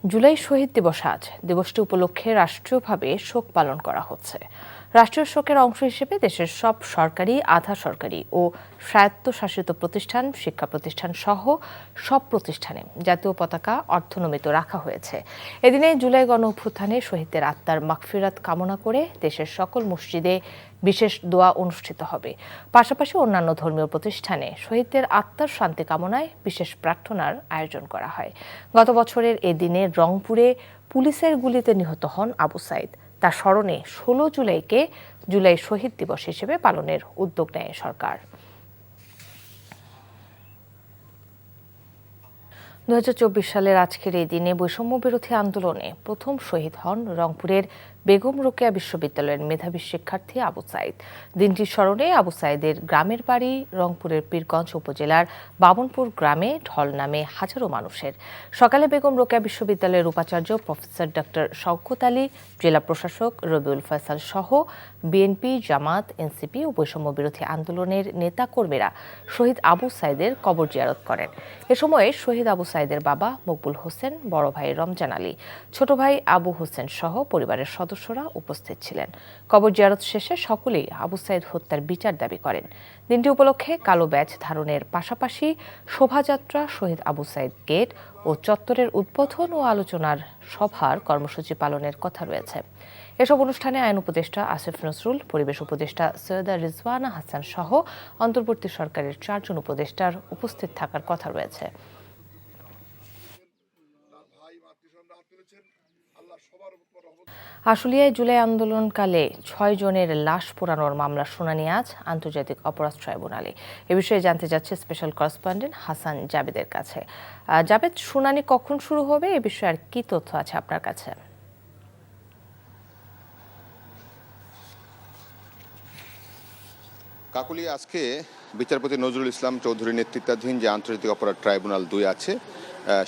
জুলাই শহীদ দিবস আজ। দিবসটি উপলক্ষে রাষ্ট্রীয়ভাবে শোক পালন করা হচ্ছে। রাষ্ট্রীয় শোকের অংশ হিসেবে দেশের সব সরকারি, আধা সরকারি ও স্বায়ত্তশাসিত প্রতিষ্ঠান, শিক্ষা প্রতিষ্ঠান সহ সব প্রতিষ্ঠানে জাতীয় পতাকা অর্ধনমিত রাখা হয়েছে। এদিনে জুলাই গণ অভ্যুত্থানে শহীদদের আত্মার মাগফিরাত কামনা করে দেশের সকল মসজিদে বিশেষ দোয়া অনুষ্ঠিত হবে। পাশাপাশি অন্যান্য ধর্মীয় প্রতিষ্ঠানে শহীদদের আত্মার শান্তি কামনায় বিশেষ প্রার্থনার আয়োজন করা হয়। গত বছরের এ দিনে রংপুরে পুলিশের গুলিতে নিহত হন আবু সাইদ। তার স্মরণে ১৬ জুলাইকে জুলাই শহীদ দিবস হিসেবে পালনের উদ্যোগ নেয় সরকার। ২০২৪ সালের আজকের এই দিনে বৈষম্য বিরোধী আন্দোলনে প্রথম শহীদ হন রংপুরের বেগম রোকেয়া বিশ্ববিদ্যালয়ের মেধাবী শিক্ষার্থী আবু সাইদ। দিনটির স্মরণে আবু সাইদের গ্রামের বাড়ি রংপুরের পীরগঞ্জ উপজেলার বামনপুর গ্রামে ঢল নামে হাজারো মানুষের। সকালে বেগম রোকেয়া বিশ্ববিদ্যালয়ের উপাচার্য প্রফেসর ডক্টর শওকত আলী, জেলা প্রশাসক রবিউল ফয়সাল সহ বিএনপি, জামাত, এনসিপি ও বৈষম্য বিরোধী আন্দোলনের নেতাকর্মীরা শহীদ আবু সাইদের কবর জিয়ারত করেন। এ সময় শহীদ আবু সাইদের বাবা মকবুল হোসেন, বড় ভাই রমজান আলী, ছোট ভাই আবু হোসেন সহ পরিবারের সদস্যরা উপস্থিত ছিলেন। কবর জিয়ারত শেষে সকলেই আবু সাইদ হত্যার বিচার দাবি করেন। দিনটি উপলক্ষে কালো ব্যাজ ধারণের পাশাপাশি শোভাযাত্রা, শহীদ আবু সাইদ গেট ও চত্বরের উদ্বোধন ও আলোচনার সভার কর্মসূচি পালনের কথা রয়েছে। এসব অনুষ্ঠানে আইন উপদেষ্টা আসিফ নজরুল, পরিবেশ উপদেষ্টা সৈয়দা রিজওয়ানা হাসান সহ অন্তর্বর্তী সরকারের 4 জন উপদেষ্টার উপস্থিত থাকার কথা রয়েছে। আশুলিয়ায় জুলাই আন্দোলনকালে 6 জনের লাশ পোড়ানোর মামলার শুনানি আজ আন্তর্জাতিক অপরাধ ট্রাইব্যুনালে। এ বিষয়ে জানতে যাচ্ছে স্পেশাল করেসপন্ডেন্ট হাসান জাবেদের কাছে। জাবেদ, শুনানি কখন শুরু হবে, এ বিষয়ে আর কি তথ্য আছে আপনার কাছে? কাকুলি, আজকে বিচারপতি নজরুল ইসলাম চৌধুরী নেতৃত্বাধীন যে আন্তর্জাতিক অপরাধ ট্রাইব্যুনাল 2 আছে,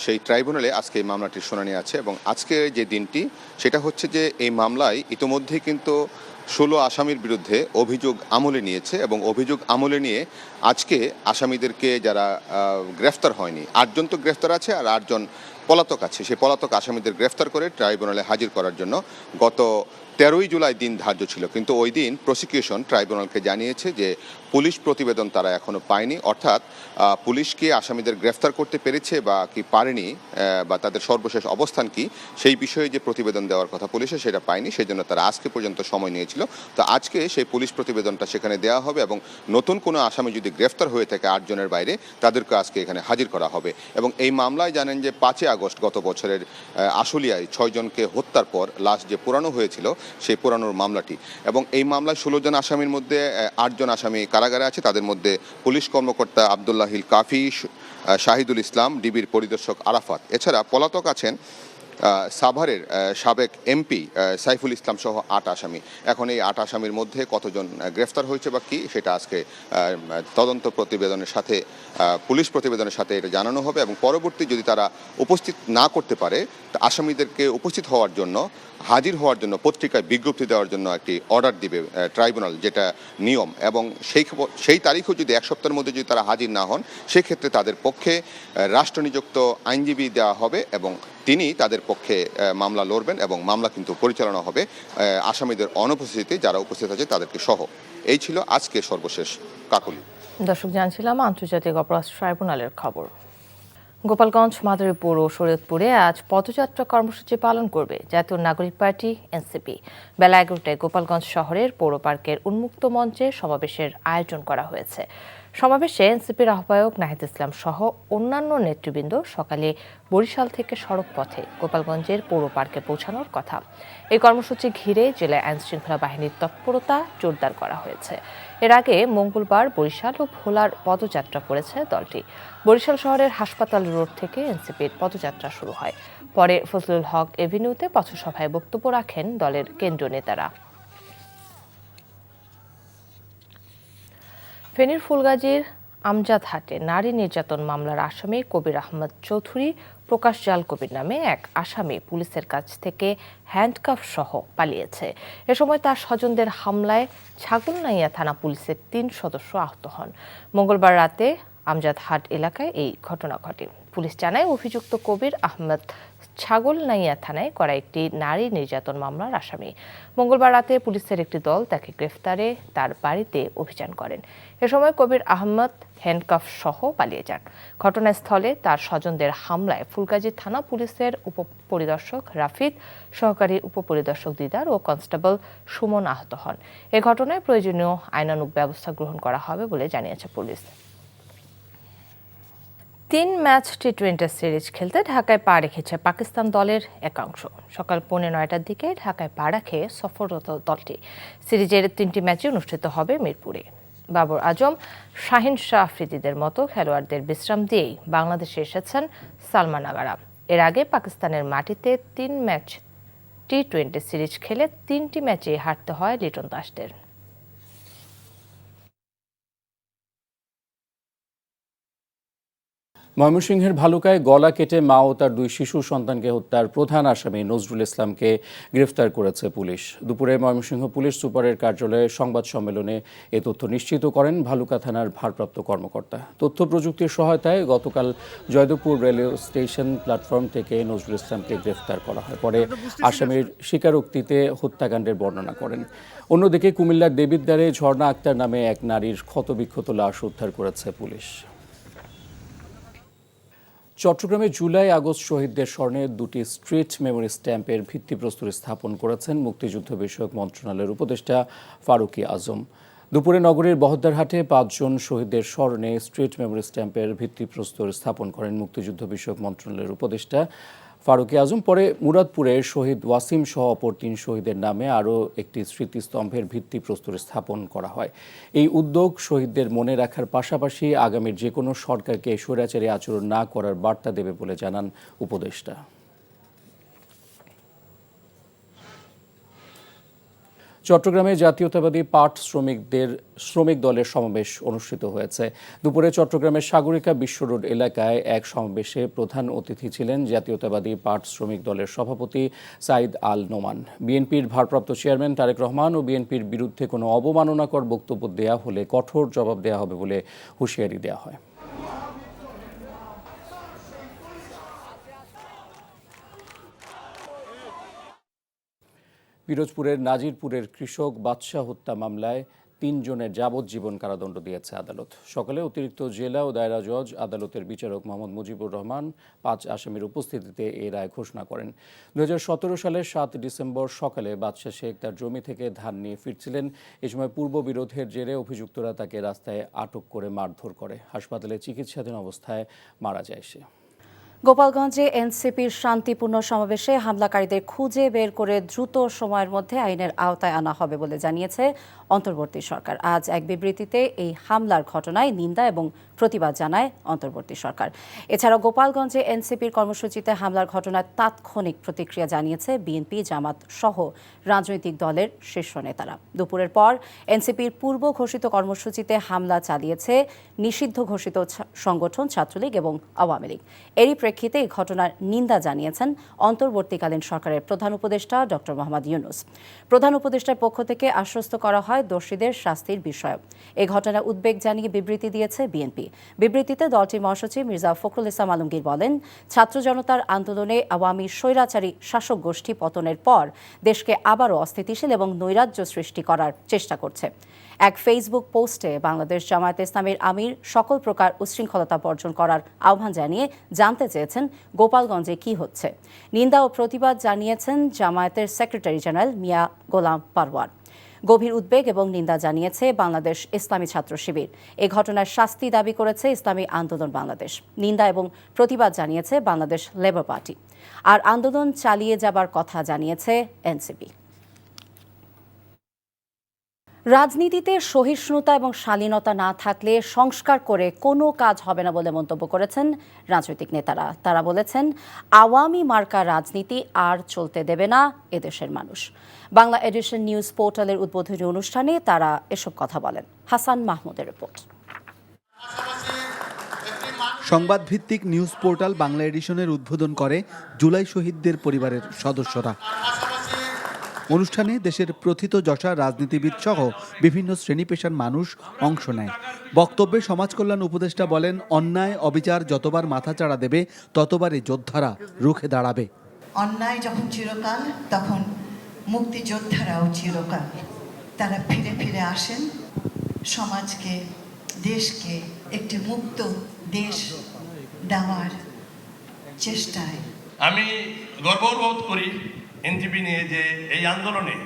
সেই ট্রাইব্যুনালে আজকে এই মামলাটির শুনানি আছে। এবং আজকে যে দিনটি সেটা হচ্ছে যে এই মামলায় ইতোমধ্যেই কিন্তু 16 আসামির বিরুদ্ধে অভিযোগ আমলে নিয়েছে এবং অভিযোগ আমলে নিয়ে আজকে আসামিদেরকে যারা গ্রেফতার হয়নি, 8 জন তো গ্রেফতার আছে আর 8 জন পলাতক আছে, সেই পলাতক আসামিদের গ্রেফতার করে ট্রাইব্যুনালে হাজির করার জন্য গত 13ই জুলাই দিন ধার্য ছিল। কিন্তু ওই দিন প্রসিকিউশন ট্রাইব্যুনালকে জানিয়েছে যে পুলিশ প্রতিবেদন তারা এখনও পায়নি, অর্থাৎ পুলিশ কি আসামিদের গ্রেফতার করতে পেরেছে বা কি পারেনি, বা তাদের সর্বশেষ অবস্থান কি, সেই বিষয়ে যে প্রতিবেদন দেওয়ার কথা পুলিশে সেটা পায়নি। সেই জন্য তারা আজকে পর্যন্ত সময় নিয়েছিল। তো আজকে সেই পুলিশ প্রতিবেদনটা সেখানে দেওয়া হবে এবং নতুন কোনো আসামি যদি গ্রেফতার হয়ে থাকে 8 জনের বাইরে, তাদেরকে আজকে এখানে হাজির করা হবে। এবং এই মামলায় জানেন যে 5 আগস্ট গত বছরের আশুলিয়ায় 6 জনকে হত্যার পর লাশ যে পোড়ানো হয়েছিল, সেই পোড়ানোর মামলাটি। এবং এই মামলায় 16 জন আসামির মধ্যে 8 জন আসামি কারাগারে আছে। তাদের মধ্যে পুলিশ কর্মকর্তা আবদুল্লাহিল কাফি, শাহিদুল ইসলাম, ডিবির পরিদর্শক আরাফাত। এছাড়া পলাতক আছেন সাভারের সাবেক এমপি সাইফুল ইসলাম সহ 8 আসামি। এখন এই 8 আসামির মধ্যে কতজন গ্রেফতার হয়েছে বা কি, সেটা আজকে তদন্ত প্রতিবেদনের সাথে, পুলিশ প্রতিবেদনের সাথে এটা জানানো হবে। এবং পরবর্তী যদি তারা উপস্থিত না করতে পারে, আসামিদেরকে উপস্থিত হওয়ার জন্য, হাজির হওয়ার জন্য পত্রিকায় বিজ্ঞপ্তি দেওয়ার জন্য একটি অর্ডার দিবে ট্রাইব্যুনাল, যেটা নিয়ম। এবং সেই তারিখও যদি 1 সপ্তাহের মধ্যে যদি তারা হাজির না হন, সেক্ষেত্রে তাদের পক্ষে রাষ্ট্রনিযুক্ত আইনজীবী দেওয়া হবে এবং তিনি তাদের পক্ষে মামলা লড়বেন এবং মামলা কিন্তু পরিচালনা হবে আসামিদের অনুপস্থিতিতে, যারা উপস্থিত আছে তাদেরকে সহ। এই ছিল আজকে সর্বশেষ। কাকুলি। দর্শক, জানছিলাম আন্তর্জাতিক অপরাধ ট্রাইব্যুনালের খবর। গোপালগঞ্জ, মাদারীপুর ও শরীয়তপুরে আজ পদযাত্রা কর্মসূচি পালন করবে জাতীয় নাগরিক পার্টি এনসিপি। বেলা 11টায় গোপালগঞ্জ শহরের পৌর পার্কের উন্মুক্ত মঞ্চে সমাবেশের আয়োজন করা হয়েছে। সমাবেশে এনসিপির আহ্বায়ক নাহিদ ইসলাম সহ অন্যান্য নেতৃবৃন্দ সকালে বরিশাল থেকে সড়ক পথে গোপালগঞ্জের পৌর পার্কে পৌঁছানোর কথা। এই কর্মসূচি ঘিরে জেলায় আইনশৃঙ্খলা বাহিনীর তৎপরতা জোরদার করা হয়েছে। এর আগে মঙ্গলবার বরিশাল ও ভোলার পদযাত্রা করেছে দলটি। বরিশাল শহরের হাসপাতাল রোড থেকে এনসিপির পদযাত্রা শুরু হয়। পরে ফজলুল হক এভিনিউতে পথসভায় বক্তব্য রাখেন দলের কেন্দ্রীয় নেতারা। ফেনীর ফুলগাজীর আমজাদ হাটে নারী নির্যাতন মামলার আসামি কবির আহমদ চৌধুরী প্রকাশ জাল কবির নামে এক আসামি পুলিশের কাছ থেকে হ্যান্ডকাফ সহ পালিয়েছে। এ সময় তার স্বজনদের হামলায় ছাগলনাইয়া থানা পুলিশের 3 সদস্য আহত হন। মঙ্গলবার রাতে আমজাদ হাট এলাকায় এই ঘটনা ঘটে। পুলিশ জানায় অভিযুক্ত কবির আহমেদ ছাগলনাইয়া থানায় করা একটি নারী নির্যাতন মামলার আসামি। মঙ্গলবার রাতে পুলিশের একটি দল তাকে গ্রেফতারে তার বাড়িতে অভিযান করেন। এ সময় কবির আহমেদ হ্যান্ডকাফ সহ পালিয়ে যান। ঘটনাস্থলে তার স্বজনদের হামলায় ফুলগাজী থানা পুলিশের উপপরিদর্শক রাফিদ, সহকারী উপপরিদর্শক দিদার ও কনস্টেবল সুমন আহত হন। এ ঘটনায় প্রয়োজনীয় আইনানুগ ব্যবস্থা গ্রহণ করা হবে বলে জানিয়েছে পুলিশ। 3 ম্যাচ টি-20 সিরিজ খেলতে ঢাকায় পা রেখেছে পাকিস্তান দলের একাংশ। সকাল 9:45টার দিকে ঢাকায় পা রাখে সফররত দলটি। সিরিজের 3টি ম্যাচই অনুষ্ঠিত হবে মিরপুরে। বাবর আজম, শাহিন শাহ আফ্রিদিদের মতো খেলোয়াড়দের বিশ্রাম দিয়েই বাংলাদেশে এসেছেন সালমান আগারা। এর আগে পাকিস্তানের মাটিতে 3 ম্যাচ টি-20 সিরিজ খেলে 3টি ম্যাচে হারতে হয় লিটন দাসদের। ময়মনসিংহের ভালুকায় গলা কেটে মা ও তার 2 শিশু সন্তানকে হত্যার প্রধান আসামি নজরুল ইসলামকে গ্রেফতার করেছে পুলিশ। দুপুরে ময়মনসিংহ পুলিশ সুপারের কার্যালয়ে সংবাদ সম্মেলনে এ তথ্য নিশ্চিত করেন ভালুকা থানার ভারপ্রাপ্ত কর্মকর্তা। তথ্য প্রযুক্তির সহায়তায় গতকাল জয়দেবপুর রেলওয়ে স্টেশন প্ল্যাটফর্ম থেকে নজরুল ইসলামকে গ্রেফতার করা হয়। পরে আসামির স্বীকারোক্তিতে হত্যাকাণ্ডের বর্ণনা করেন। অন্যদিকে কুমিল্লার দেবিদ্বারে ঝর্ণা আক্তার নামে এক নারীর ক্ষতবিক্ষত লাশ উদ্ধার করেছে পুলিশ। চট্টগ্রামে জুলাই আগস্ট শহীদদের স্মরণে 2টি স্ট্রিট মেমোরি স্ট্যাম্পের ভিত্তিপ্রস্তর স্থাপন করেছেন মুক্তিযুদ্ধ বিষয়ক মন্ত্রণালয়ের উপদেষ্টা ফারুকী আজম। দুপুরে নগরীর বহদ্দারহাটে 5 জন শহীদদের স্মরণে স্ট্রিট মেমোরি স্ট্যাম্পের ভিত্তিপ্রস্তর স্থাপন করেন মুক্তিযুদ্ধ বিষয়ক মন্ত্রণালয়ের উপদেষ্টা ফারুকী আজম। পরে মুরাদপুরে শহীদ ওয়াসিম সহ অপর 3 শহীদের নামে আরও একটি স্মৃতিস্তম্ভের ভিত্তিপ্রস্তর স্থাপন করা হয়। এই উদ্যোগ শহীদদের মনে রাখার পাশাপাশি আগামীর যে কোনো সরকারকে স্বৈরাচারী আচরণ না করার বার্তা দেবে বলে জানান উপদেষ্টা। চট্টগ্রামে জাতীয়তাবাদী পাট শ্রমিক দলের সমাবেশ অনুষ্ঠিত হয়েছে। দুপুরে চট্টগ্রামের সাগরিকা বিশ্ব রোড এলাকায় এক সমাবেশে প্রধান অতিথি ছিলেন জাতীয়তাবাদী পাট শ্রমিক দলের সভাপতি সাইদ আল নোমান। বিএনপির ভারপ্রাপ্ত চেয়ারম্যান তারেক রহমান ও বিএনপির বিরুদ্ধে কোনো অবমাননাকর বক্তব্য দেয়া হলে কঠোর জবাব দেওয়া হবে বলে হুঁশিয়ারি দেওয়া হয়। পিরোজপুরের নাজিরপুরের কৃষক বাদশাহ হত্যা মামলায় 3 জনের যাবজ্জীবন কারাদণ্ড দিয়েছে আদালত। সকালে অতিরিক্ত জেলা ও দায়রা জজ আদালতের বিচারক মোহাম্মদ মুজিবুর রহমান 5 আসামির উপস্থিতিতে এই রায় ঘোষণা করেন। 2017 সালের 7 ডিসেম্বর সকালে বাদশাহ শেখ তার জমি থেকে ধান নিয়ে ফিরছিলেন। এ সময় পূর্ব বিরোধের জেরে অভিযুক্তরা তাকে রাস্তায় আটক করে মারধর করে। হাসপাতালে চিকিৎসাধীন অবস্থায় মারা যায় সে। গোপালগঞ্জে এনসিপির শান্তিপূর্ণ সমাবেশে হামলাকারীদের খুঁজে বের করে দ্রুত সময়ের মধ্যে আইনের আওতায় আনা হবে বলে জানিয়েছে অন্তর্বর্তী সরকার। আজ এক বিবৃতিতে এই হামলার ঘটনায় নিন্দা এবং প্রতিবাদ জানায় অন্তর্বর্তী সরকার। এছাড়াও গোপালগঞ্জে এনসিপির কর্মসূচিতে হামলার ঘটনায় তাৎক্ষণিক প্রতিক্রিয়া জানিয়েছে বিএনপি, জামাত সহ রাজনৈতিক দলের শীর্ষ নেতারা। দুপুরের পর এনসিপির পূর্ব ঘোষিত কর্মসূচিতে হামলা চালিয়েছে নিষিদ্ধ ঘোষিত সংগঠন ছাত্রলীগ এবং আওয়ামী লীগ। এরই প্রেক্ষিতে এই ঘটনার নিন্দা জানিয়েছেন অন্তর্বর্তীকালীন সরকারের প্রধান উপদেষ্টা ডক্টর মোহাম্মদ ইউনূস। প্রধান উপদেষ্টার পক্ষ থেকে আশ্বস্ত করা হয় দোষীদের শাস্তির বিষয়ে। এই ঘটনায় উদ্বেগ জানিয়ে বিবৃতি দিয়েছে বিএনপি। বিবৃতিতে দলটির মহাসচিব মির্জা ফখরুল ইসলাম আলমগীর বলেন, ছাত্র জনতার আন্দোলনে আওয়ামী স্বৈরাচারী শাসক গোষ্ঠী পতনের পর দেশকে আবারও অস্থিতিশীল এবং নৈরাজ্য সৃষ্টি করার চেষ্টা করছে। এক ফেসবুক পোস্টে বাংলাদেশ জামায়াতে ইসলামীর আমির সকল প্রকার উচ্ছৃঙ্খলতা বর্জন করার আহ্বান জানিয়ে জানতে চেয়েছেন গোপালগঞ্জে কি হচ্ছে। নিন্দা ও প্রতিবাদ জানিয়েছেন জামায়াতের সেক্রেটারি জেনারেল মিয়া গোলাম পারওয়ার। গভীর উদ্বেগ এবং নিন্দা জানিয়েছে বাংলাদেশ ইসলামী ছাত্র শিবির। এ ঘটনার শাস্তি দাবি করেছে ইসলামী আন্দোলন বাংলাদেশ। নিন্দা এবং প্রতিবাদ জানিয়েছে বাংলাদেশ লেবার পার্টি। আর আন্দোলন চালিয়ে যাবার কথা জানিয়েছে এনসিপি। রাজনীতিতে সহিষ্ণুতা এবং শালীনতা না থাকলে সংস্কার করে কোনো কাজ হবে না বলে মন্তব্য করেছেন রাজনৈতিক নেতারা। তারা বলেছেন, আওয়ামী মার্কা রাজনীতি আর চলতে দেবে না এদেশের মানুষ। বাংলা এডিশন নিউজ পোর্টালের উদ্বোধনী অনুষ্ঠানে তারা এসব কথা বলেন। হাসান মাহমুদের রিপোর্ট। সংবাদভিত্তিক নিউজ পোর্টাল বাংলা এডিশনের উদ্বোধন করে জুলাই শহীদদের পরিবারের সদস্যরা। অনুষ্ঠানে দেশের প্রথিতযশা রাজনীতিবিদ সহ বিভিন্ন শ্রেণী পেশার মানুষ অংশ নেয়। বক্তব্যে সমাজ কল্যাণ উপদেষ্টা বলেন, অন্যায় অবিচার যতবার মাথাচাড়া দেবে ততবারই যোদ্ধারা রুখে দাঁড়াবে। অন্যায় যখন চিরকাল, তখন মুক্তিযোদ্ধারাও চিরকাল। তারা ফিরে ফিরে আসেন সমাজকে, দেশকে একটি মুক্ত দেশ দেওয়ার চেষ্টায়। আমি গর্ববোধ করি এনটিভি নিয়ে যে এই আন্দোলনে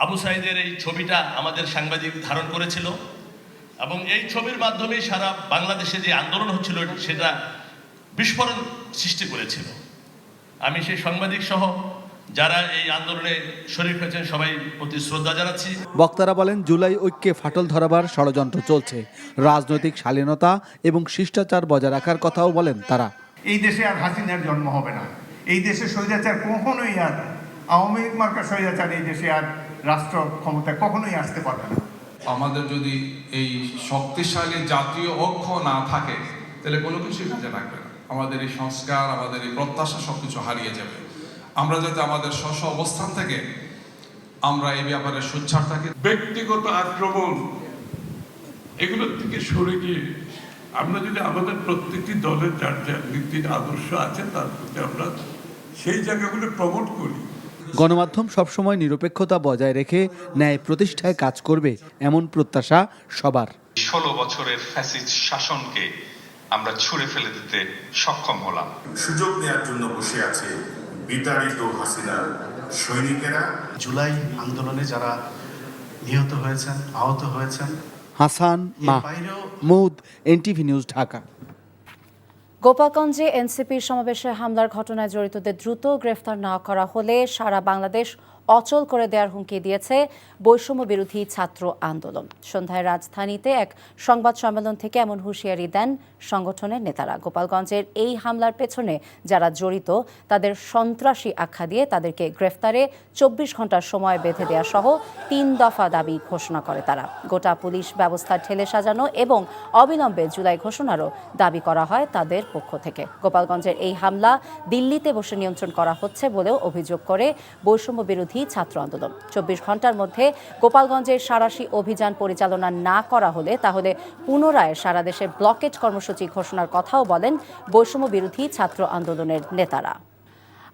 আবু সাঈদের এই ছবিটা আমাদের সাংবাদিক ধারণ করেছিল এবং এই ছবির মাধ্যমে সারা বাংলাদেশে যে আন্দোলন হচ্ছিল সেটা বিস্ফোরণ সৃষ্টি করেছিল। আমি সেই সাংবাদিক সহ যারা এই আন্দোলনে শরীক হয়েছেন সবাই প্রতি শ্রদ্ধা জানাচ্ছি। বক্তারা বলেন, জুলাই ঐক্যে ফাটল ধরাবার ষড়যন্ত্র চলছে। রাজনৈতিক শালীনতা এবং শিষ্টাচার বজায় রাখার কথাও বলেন তারা। এই দেশে আর হাসিনার জন্ম হবে না। এই দেশে স্বৈরাচার কখনোই আর আওয়ামী লীগ মার্কা স্বৈরাচার এই দেশে আর রাষ্ট্র ক্ষমতায় কখনোই আসতে পারবে না। আমাদের যদি এই শক্তিশালী জাতীয় ঐক্য না থাকে তাহলে কোনো কিছুই কাজে লাগবে না। আমাদের এই সংস্কার, আমাদের এই প্রত্যাশা সবকিছু হারিয়ে যাবে। আমরা যাতে আমাদের স্ব অবস্থান থেকে আমরা এই ব্যাপারে সোচ্চার থাকি। ব্যক্তিগত আক্রমণ এগুলোর থেকে সরে গিয়ে আমরা যদি আমাদের প্রত্যেকটি দলের যার যার নীতির আদর্শ আছে তার প্রতি আমরা সেই জায়গাগুলো প্রমোট করি। গণমাধ্যম সবসময় নিরপেক্ষতা বজায় রেখে ন্যায় প্রতিষ্ঠায় কাজ করবে, এমন প্রত্যাশা সবার। 16 বছরের ফ্যাসিস্ট শাসনকে আমরা ছুঁড়ে ফেলে দিতে সক্ষম হলাম। সুযোগ নেওয়ার জন্য বসে আছে বিতাড়িত হাসিনার সৈনিকেরা। জুলাই আন্দোলনে যারা নিহত হয়েছেন, আহত হয়েছেন। Hasan Mahmud, NTV news, Dhaka. গোপালগঞ্জে এনসিপির সমাবেশে হামলার ঘটনায় জড়িতদের দ্রুত গ্রেফতার না করা হলে সারা বাংলাদেশ অচল করে দেওয়ার হুমকি দিয়েছে বৈষম্য বিরোধী ছাত্র আন্দোলন। সন্ধ্যায় রাজধানীতে এক সংবাদ সম্মেলন থেকে এমন হুঁশিয়ারি দেন সংগঠনের নেতারা। গোপালগঞ্জের এই হামলার পেছনে যারা জড়িত তাদের সন্ত্রাসী আখ্যা দিয়ে তাদেরকে গ্রেফতারে 24 ঘন্টার সময় বেঁধে দেওয়া সহ 3 দফা দাবি ঘোষণা করে তারা। গোটা পুলিশ ব্যবস্থা ঠেলে সাজানো এবং অবিলম্বে জুলাই ঘোষণারও দাবি করা হয় তাদের পক্ষ থেকে। গোপালগঞ্জের এই হামলা দিল্লিতে বসে নিয়ন্ত্রণ করা হচ্ছে বলেও অভিযোগ করে বৈষম্য বিরোধী ছাত্র আন্দোলন। 24 ঘন্টার মধ্যে গোপালগঞ্জের সাঁড়াশি অভিযান পরিচালনা না করা হলে তাহলে পুনরায় সারা দেশে ব্লকেট কর্মসূচি ঘোষণার কথাও বলেন বৈষম্য বিরোধী ছাত্র আন্দোলনের নেতারা।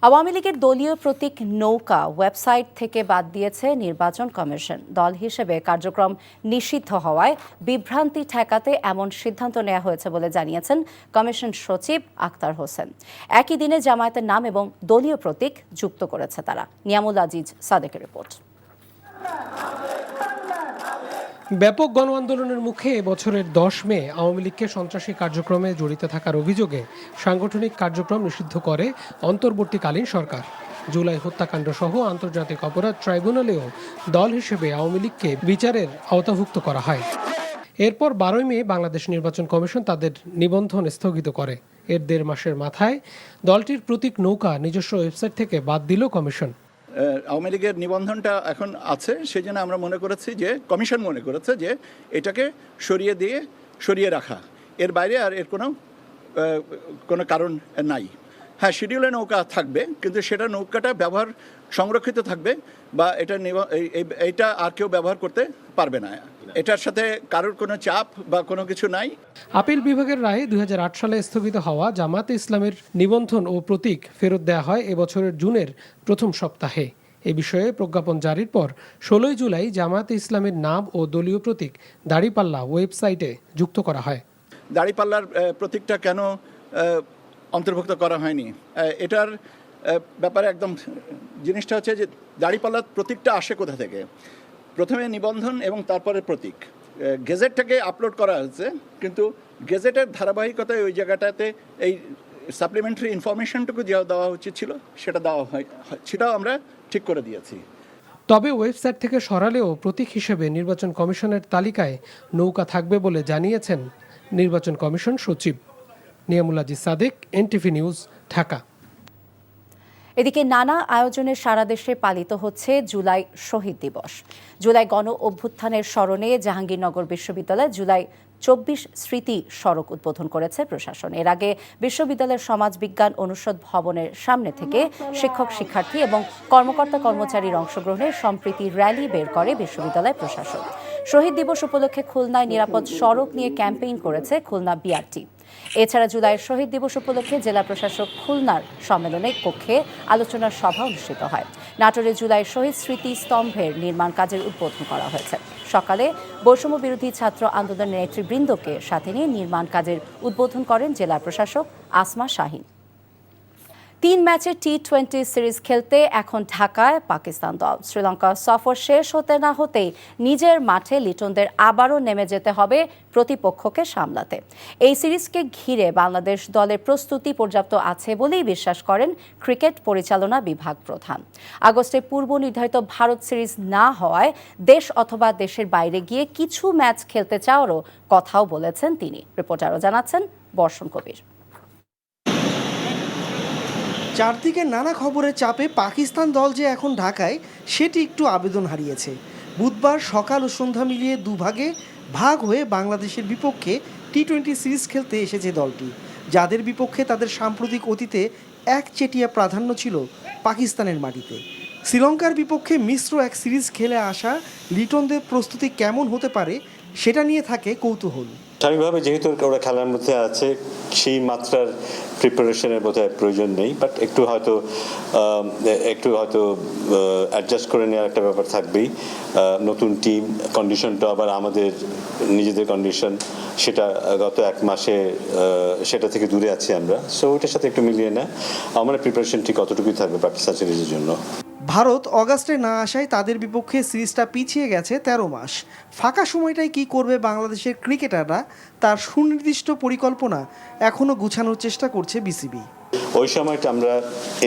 আওয়ামী লীগের দলীয় প্রতীক নৌকা ওয়েবসাইট থেকে বাদ দিয়েছে নির্বাচন কমিশন। দল হিসেবে কার্যক্রম নিষিদ্ধ হওয়ায় বিভ্রান্তি ঠেকাতে এমন সিদ্ধান্ত নেওয়া হয়েছে বলে জানিয়েছেন কমিশন সচিব আক্তার হোসেন। একই দিনে জামায়াতের নাম এবং দলীয় প্রতীক যুক্ত করেছে তারা। নিয়ামুল আজিজ সাদেকের রিপোর্ট। ব্যাপক গণ আন্দোলনের মুখে বছরের 10 মে আওয়ামী লীগকে সন্ত্রাসী কার্যক্রমে জড়িত থাকার অভিযোগে সাংগঠনিক কার্যক্রম নিষিদ্ধ করে অন্তর্বর্তীকালীন সরকার। জুলাই হত্যাকাণ্ড সহ আন্তর্জাতিক অপরাধ ট্রাইব্যুনালেও দল হিসেবে আওয়ামী লীগকে বিচারের আওতাভুক্ত করা হয়। এরপর 12 মে বাংলাদেশ নির্বাচন কমিশন তাদের নিবন্ধন স্থগিত করে। এর 1.5 মাসের মাথায় দলটির প্রতীক নৌকা নিজস্ব ওয়েবসাইট থেকে বাদ দিল কমিশন। আওয়ামী লীগের নিবন্ধনটা এখন আছে, সেই জন্য আমরা মনে করেছি যে কমিশন মনে করেছে যে এটাকে সরিয়ে রাখা, এর বাইরে আর এর কোনো কারণ নাই। হ্যাঁ, শিডিউলে নৌকা থাকবে, কিন্তু সেটা নৌকাটা ব্যবহার সংরক্ষিত থাকবে বা এইটা আর কেউ ব্যবহার করতে পারবে না। এটার সাথে কারোর কোনো চাপ বা কোনো কিছু নাই। আপিল বিভাগের রায়ে 2008 সালে স্থগিত হওয়া জামায়াতে ইসলামের নিবন্ধন ও প্রতীক ফেরত দেওয়া হয় এবছরের জুনের প্রথম সপ্তাহে। এ বিষয়ে প্রজ্ঞাপন জারির পর 16 জুলাই জামায়াতে ইসলামের নাম ও দলীয় প্রতীক দাড়িপাল্লা ওয়েবসাইটে যুক্ত করা হয়। দাড়িপাল্লার প্রতীকটা কেন অন্তর্ভুক্ত করা হয়নি, এটার ব্যাপারে একদম জিনিসটা হচ্ছে যে দাড়িপাল্লার প্রতীকটা আসে কোথা থেকে। প্রথমে নিবন্ধন এবং তারপরে প্রতীক। গেজেটটাকে আপলোড করা হয়েছে, কিন্তু গেজেটের ধারাবাহিকতায় ওই জায়গাটাতে এই সাপ্লিমেন্টারি ইনফরমেশনটুকু দেওয়া উচিত ছিল, সেটা দেওয়া হয়, সেটাও আমরা ঠিক করে দিয়েছি। তবে ওয়েবসাইট থেকে সরালেও প্রতীক হিসেবে নির্বাচন কমিশনের তালিকায় নৌকা থাকবে বলে জানিয়েছেন নির্বাচন কমিশন সচিব। Niamul Aziz Sadek, NTV news, Dhaka. এদিকে নানা আয়োজনে সারা দেশে পালিত হচ্ছে জুলাই শহীদ দিবস। জুলাই গণ অভ্যুত্থানের স্মরণে জাহাঙ্গীরনগর বিশ্ববিদ্যালয় জুলাই 24 স্মৃতি সড়ক উদ্বোধন করেছে প্রশাসন। এর আগে বিশ্ববিদ্যালয়ের সমাজ বিজ্ঞান অনুষদ ভবনের সামনে থেকে শিক্ষক শিক্ষার্থী এবং কর্মকর্তা কর্মচারীর অংশগ্রহণে সম্প্রীতি র্যালি বের করে বিশ্ববিদ্যালয় প্রশাসন। শহীদ দিবস উপলক্ষে খুলনায় নিরাপদ সড়ক নিয়ে ক্যাম্পেইন করেছে খুলনা বিআরটি। এছাড়া জুলাইয়ের শহীদ দিবস উপলক্ষে জেলা প্রশাসক খুলনার সম্মেলনে কক্ষে আলোচনার সভা অনুষ্ঠিত হয়। নাটোরে জুলাই শহীদ স্মৃতি স্তম্ভের নির্মাণ কাজের উদ্বোধন করা হয়েছে। সকালে বৈষম্য বিরোধী ছাত্র আন্দোলনের নেতৃবৃন্দকে সাথে নিয়ে নির্মাণ কাজের উদ্বোধন করেন জেলা প্রশাসক আসমা শাহিন। 3 ম্যাচের টি-20 সিরিজ খেলতে এখন ঢাকায় পাকিস্তান দল। শ্রীলঙ্কা সফর শেষ হতে না হতেই নিজের মাঠে লিটনদের আবারও নেমে যেতে হবে প্রতিপক্ষকে সামলাতে। এই সিরিজকে ঘিরে বাংলাদেশ দলের প্রস্তুতি পর্যাপ্ত আছে বলেই বিশ্বাস করেন ক্রিকেট পরিচালনা বিভাগ প্রধান। আগস্টে পূর্ব নির্ধারিত ভারত সিরিজ না হওয়ায় দেশ অথবা দেশের বাইরে গিয়ে কিছু ম্যাচ খেলতে চাওয়ারও কথাও বলেছেন তিনি। রিপোর্টারও জানাচ্ছেন বর্ষণ কবির। চারদিকে নানা খবরের চাপে পাকিস্তান দল যে এখন ঢাকায় সেটি একটু আবেদন হারিয়েছে। বুধবার সকাল ও সন্ধ্যা মিলিয়ে দুভাগে ভাগ হয়ে বাংলাদেশের বিপক্ষে টি-20 সিরিজ খেলতে এসেছে দলটি, যাদের বিপক্ষে তাদের সাম্প্রতিক অতীতে একচেটিয়া প্রাধান্য ছিল পাকিস্তানের মাটিতে। শ্রীলঙ্কার বিপক্ষে মিশ্র এক সিরিজ খেলে আসা লিটনদের প্রস্তুতি কেমন হতে পারে সেটা নিয়ে থাকে কৌতূহল। স্বাভাবিকভাবে যেহেতু ওরা খেলার মধ্যে আছে সেই মাত্রার প্রিপারেশনের বোধহয় প্রয়োজন নেই, বাট একটু হয়তো অ্যাডজাস্ট করে নেওয়ার একটা ব্যাপার থাকবেই। নতুন টিম, কন্ডিশনটা আবার আমাদের নিজেদের কন্ডিশন, সেটা গত 1 মাসে সেটা থেকে দূরে আছি আমরা, সো ওইটার সাথে একটু মিলিয়ে না আমার প্রিপারেশন ঠিক কতটুকুই থাকবে পাকিস্তান সিরিজের জন্য। ভারত অগাস্টে না আসায় তাদের বিপক্ষে সিরিজটা পিছিয়ে গেছে 13 মাস। ফাঁকা সময়টায় কি করবে বাংলাদেশের ক্রিকেটাররা তার সুনির্দিষ্ট পরিকল্পনা এখনও গুছানোর চেষ্টা করছে বিসিবি। ওই সময়টা আমরা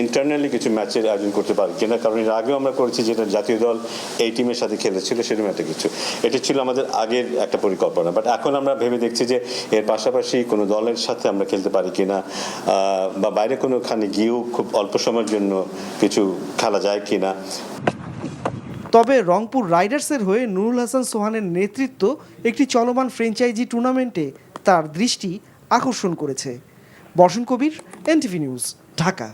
ইন্টারনালি কিছু ম্যাচের আয়োজন করতে পারি কিনা, কারণ এর আগেও আমরা করেছি যেটা জাতীয় দল এই টিমের সাথে খেলেছিল সেরকম একটা কিছু, এটা ছিল আমাদের আগের একটা পরিকল্পনা। বাট এখন আমরা ভেবে দেখছি যে এর পাশাপাশি কোনো দলের সাথে আমরা খেলতে পারি কিনা, বা বাইরে কোনোখানে গিয়েও খুব অল্প সময়ের জন্য কিছু খেলা যায় কিনা। তবে রংপুর রাইডার্সের হয়ে নুরুল হাসান সোহানের নেতৃত্ব একটি চলমান ফ্র্যাঞ্চাইজি টুর্নামেন্টে তার দৃষ্টি আকর্ষণ করেছে। বর্ষণ কবির, এনটিভি নিউজ, ঢাকা।